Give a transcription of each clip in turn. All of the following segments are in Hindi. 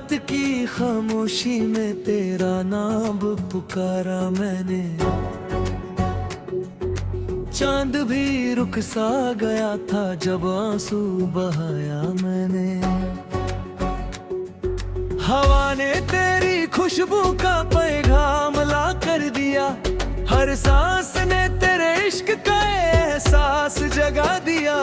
रात की खामोशी में तेरा नाम पुकारा मैंने। चांद भी रुक सा गया था जब आंसू बहाया मैंने। हवा ने तेरी खुशबू का पैगाम ला कर दिया, हर सांस ने तेरे इश्क का एहसास जगा दिया।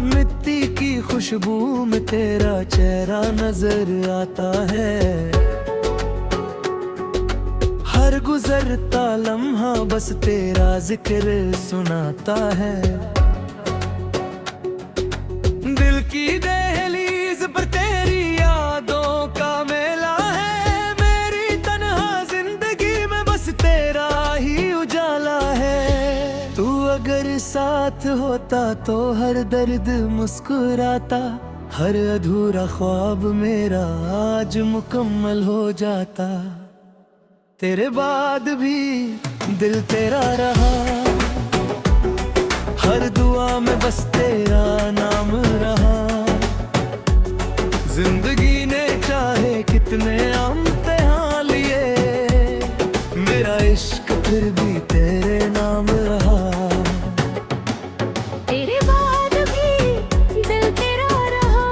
मिट्टी की खुशबू में तेरा चेहरा नजर आता है, हर गुजरता लम्हा बस तेरा जिक्र सुनाता है। दिल की दहलीज पर तेरी यादों का मेला है, मेरी तन्हा जिंदगी में बस तेरा ही उजाला है। तू अगर साथ होता तो हर दर्द मुस्कुराता, हर अधूरा ख्वाब मेरा आज मुकम्मल हो जाता। तेरे बाद भी दिल तेरा रहा, हर दुआ में बस तेरा नाम रहा। जिंदगी ने चाहे कितने इम्तिहान लिए, मेरा इश्क फिर भी तेरे नाम रहा। तेरे बाद भी दिल तेरा रहा,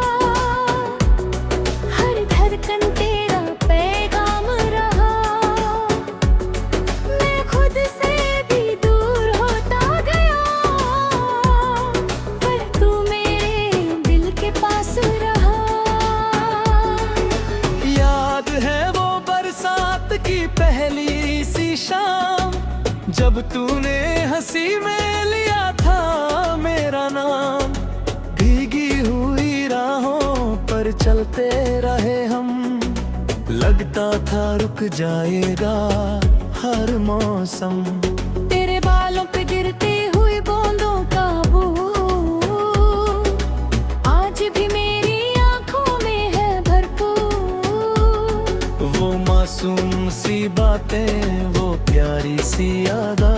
हर धड़कन तेरा पैगाम रहा। मैं खुद से भी दूर होता गया, पर तू मेरे दिल के पास रहा। याद है वो बरसात की पहली सी शाम, जब तूने हंसी में लिया था मेरा नाम। भीगी हुई राहों पर चलते रहे हम, लगता था रुक जाएगा हर मौसम। तेरे बालों पे गिरती हुई बूंदों का बूंद आज भी मेरी आंखों में है भरपूर। वो मासूम सी बातें, वो प्यारी सी यादा,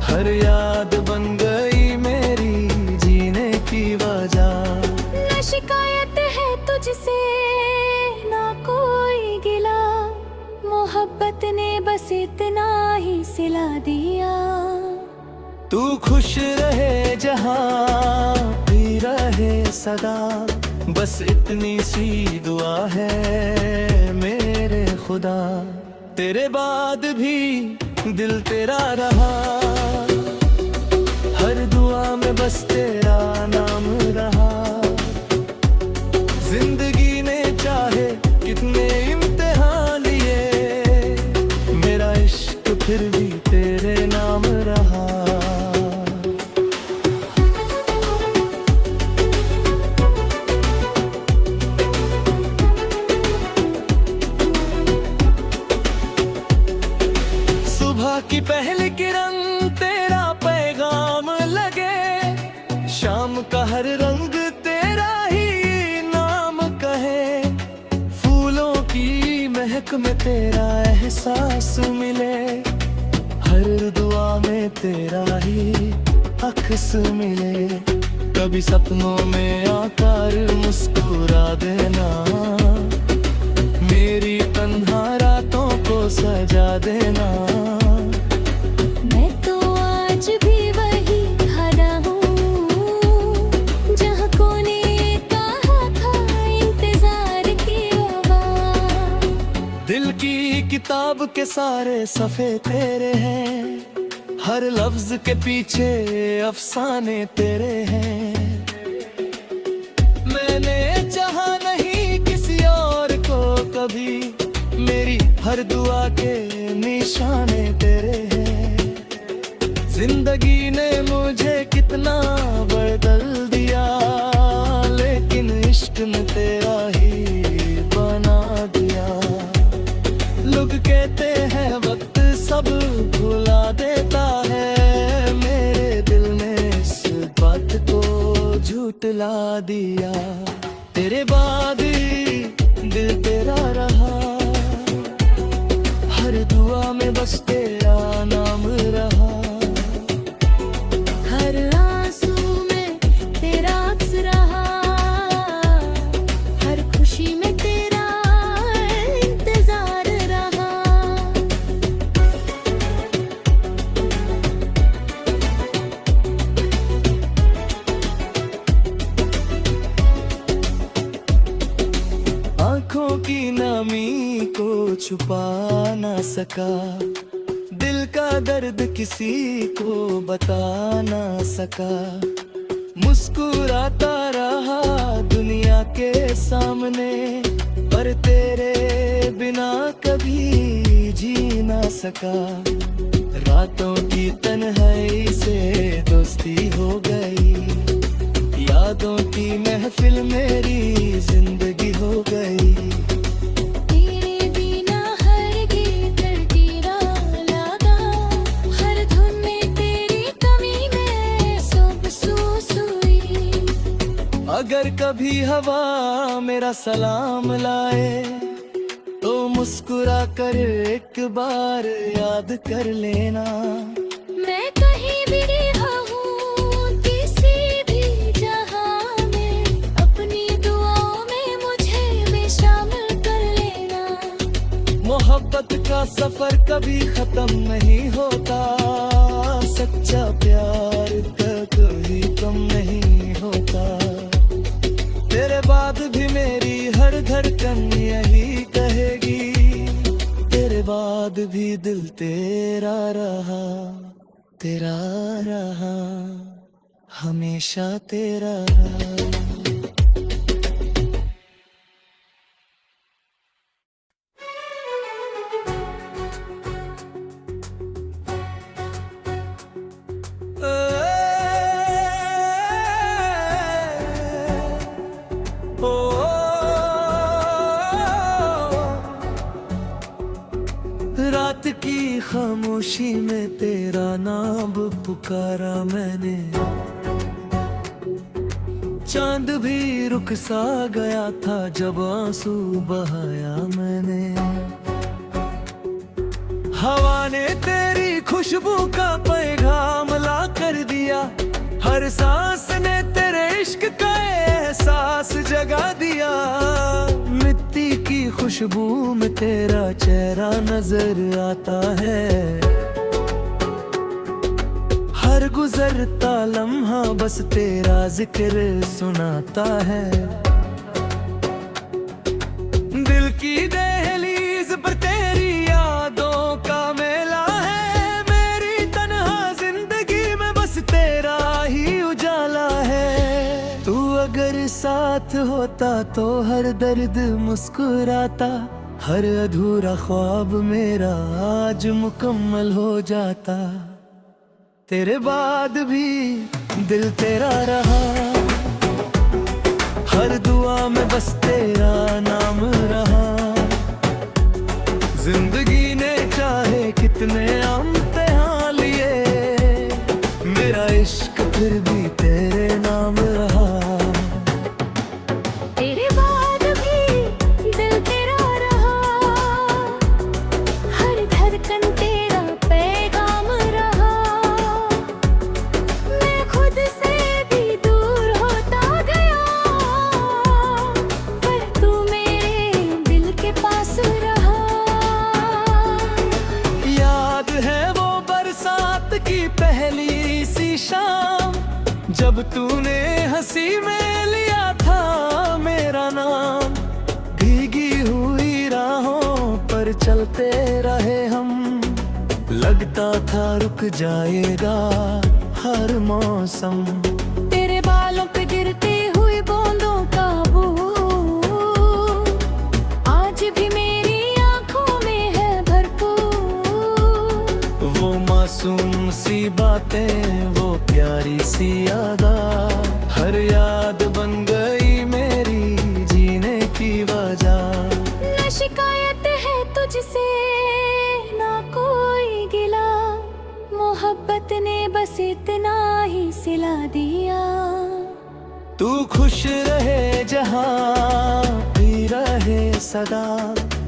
हर याद बन गई मेरी जीने की वजह। न शिकायत है तुझसे ना कोई गिला, मोहब्बत ने बस इतना ही सिला दिया। तू खुश रहे जहाँ भी रहे सदा, बस इतनी सी दुआ है मेरे खुदा। तेरे बाद भी दिल तेरा रहा, हर दुआ में बस तेरा नाम रहा। जिंदगी ने चाहे कितने इम्तिहान लिए, मेरा इश्क फिर भी तेरे नाम रहा। सुबह की पहली किरण तेरा पैगाम लगे, शाम का हर रंग तेरा ही नाम कहे। फूलों की महक में तेरा एहसास मिले, हर दुआ में तेरा ही अक्स मिले। कभी सपनों में आकर मुस्कुरा देना, मेरी तन्हा रातों को सजा देना। मैं तो आज भी वही खड़ा हूँ, जहाँ कोने कहा था इंतजार की आवाज़। दिल की किताब के सारे सफ़े तेरे हैं, हर लफ्ज के पीछे अफसाने तेरे हैं। मैंने चाहा नहीं किसी और को कभी, मेरी हर दुआ के निशाने तेरे हैं। जिंदगी ने मुझे कितना बदल दिया, लेकिन इश्क ने तेरा ही बना दिया। लोग कहते हैं वक्त सब भुला देता है, मेरे दिल ने इस बात को झूठला दिया। तेरे बाद दिल तेरा रहा, हर दुआ में बस तेरा नाम रहा। हर आंसू में तेरा अक्स रहा, हर खुशी में तेरा की नमी को छुपा ना सका, दिल का दर्द किसी को बता ना सका। मुस्कुराता रहा दुनिया के सामने, पर तेरे बिना कभी जी ना सका। रातों की तन्हाई से दोस्ती हो गई, यादों की महफिल मेरी जिंदगी हो गई। तेरे बिना हर गीत तेरा लगा, हर धुन में तेरी कमी में सब महसूस हुई। अगर कभी हवा मेरा सलाम लाए, तो मुस्कुरा कर एक बार याद कर लेना। मैं कहीं भी रहूं किसी भी जहां में, अपनी दुआओं में मुझे भी शामिल कर लेना। मोहब्बत का सफर कभी खत्म नहीं होता, सच्चा प्यार का कभी कम नहीं होता। तेरे बाद भी मेरी हर धड़कन यही कहेगी, तेरे बाद भी दिल तेरा रहा, तेरा रहा, हमेशा तेरा रहा। रात की खामोशी में तेरा नाम पुकारा मैंने, चांद भी रुक सा गया था जब आंसू बहाया मैंने। हवा ने तेरी खुशबू का पैगाम ला कर दिया, हर सांस ने तेरे इश्क का एहसास जगा दिया। मिट्टी की खुशबू में तेरा चेहरा नजर आता है, हर गुजरता लम्हा बस तेरा जिक्र सुनाता है। दिल की दहलीज पर तेरी यादों का मेला है, मेरी तन्हा जिंदगी में बस तेरा ही उजाला है। तू अगर साथ होता तो हर दर्द मुस्कुराता, हर अधूरा ख्वाब मेरा आज मुकम्मल हो जाता। तेरे बाद भी दिल तेरा रहा, हर दुआ में बस तेरा नाम रहा। जिंदगी ने चाहे कितने इम्तिहान लिए, मेरा इश्क फिर भी तेरे नाम रहा। तेरे बाद भी दिल तेरा रहा, हर धड़कन तेरा पैगाम रहा। मैं खुद से भी दूर होता गया, पर तू मेरे दिल के पास रहा। याद है वो बरसात की पहली सी शाम, जब तूने हंसी में लिया था मेरा नाम। भीगी हुई राहों पर चलते रहे हम, लगता था रुक जाएगा हर मौसम। तेरे बालों पे गिरती हुई बूंदों का बूंद आज भी मेरी आंखों में है भरपूर। वो मासूम सी बातें, वो प्यारी सी यादा, हर याद बन गई मेरी जीने की वजह। न शिकायत है तुझसे ना कोई गिला, मोहब्बत ने बस इतना ही सिला दिया। तू खुश रहे जहाँ भी रहे सदा,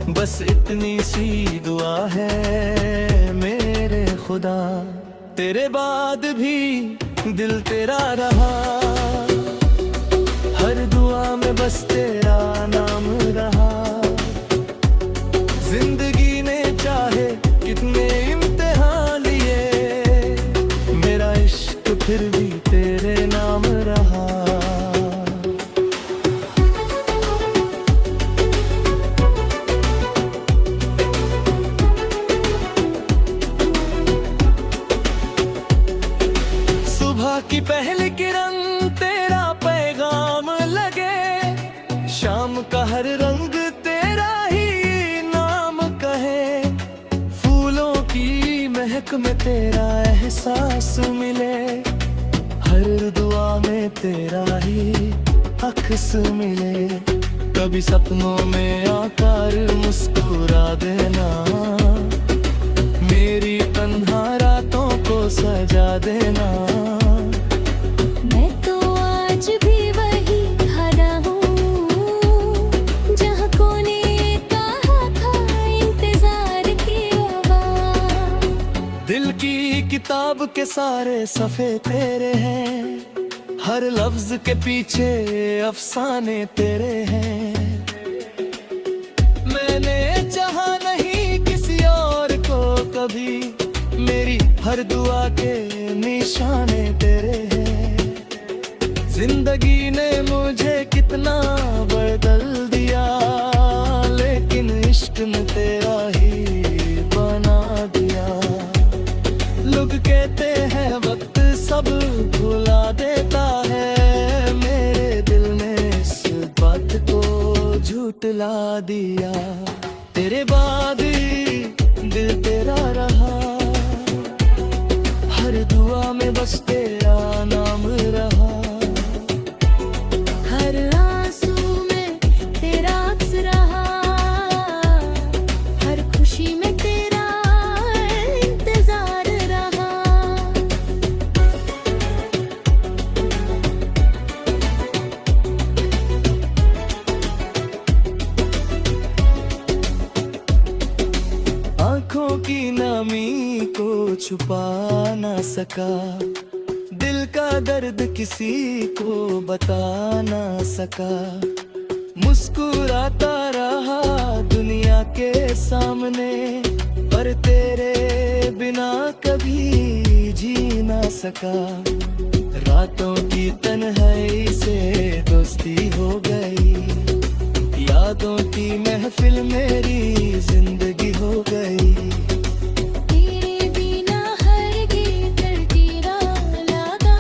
बस इतनी सी दुआ है मेरे खुदा। तेरे बाद भी दिल तेरा रहा, हर दुआ में बस तेरा नाम रहा। जिंदगी ने चाहे कितने इम्तिहान लिए, मेरा इश्क फिर भी तेरे नाम रहा। हर रंग तेरा ही नाम कहे, फूलों की महक में तेरा एहसास मिले, हर दुआ में तेरा ही अक्स मिले। कभी सपनों में आकर मुस्कुरा देना, मेरी तन्हा रातों को सजा देना। मैं तो आज भी वही खड़ा हूँ जहाँ कोने कहा था इंतजार की आवाज़। दिल की किताब के सारे सफ़े तेरे हैं, हर लफ्ज के पीछे अफसाने तेरे हैं। मैंने चाहा नहीं किसी और को कभी, मेरी हर दुआ के निशाने तेरे हैं। जिंदगी ने मुझे कितना बदल दिया, लेकिन इश्क ने तेरा ही बना दिया। लोग कहते हैं वक्त सब भुला देता है, मेरे दिल ने इस बात को झूठला दिया। तेरे बाद ही दिल तेरा रहा, हर दुआ में बस तेरा नाम रहा। हर आंसू में तेरा अक्स रहा, हर खुशी में तेरा इंतजार रहा। आँखों की नमी को छुपा ना सका, दिल का दर्द किसी को बता ना सका। मुस्कुराता रहा दुनिया के सामने, पर तेरे बिना कभी जी ना सका। रातों की तन्हाई से दोस्ती हो गई, यादों की महफिल मेरी जिंदगी हो गई। तेरे बिना हर गीत तेरा लगा,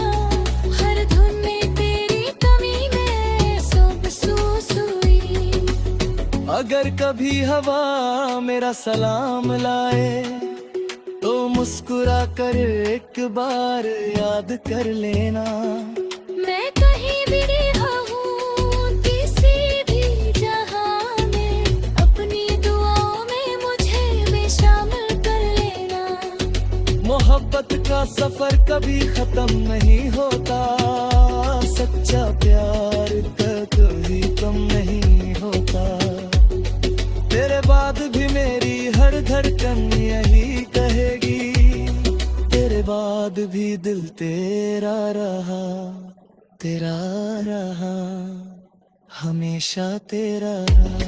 हर धुन में तेरी कमी महसूस हुई। अगर कभी हवा मेरा सलाम लाए, तो मुस्कुरा कर एक बार याद कर लेना। मैं कहीं भी रहूं किसी भी जहां में, अपनी दुआओं में मुझे भी शामिल कर लेना। मोहब्बत का सफर कभी खत्म नहीं होता, सच्चा प्यार कभी कम नहीं होता। तेरे बाद भी मेरी हर धड़कन यही कहेगी, तेरे बाद भी दिल तेरा रहा, तेरा रहा, हमेशा तेरा रहा।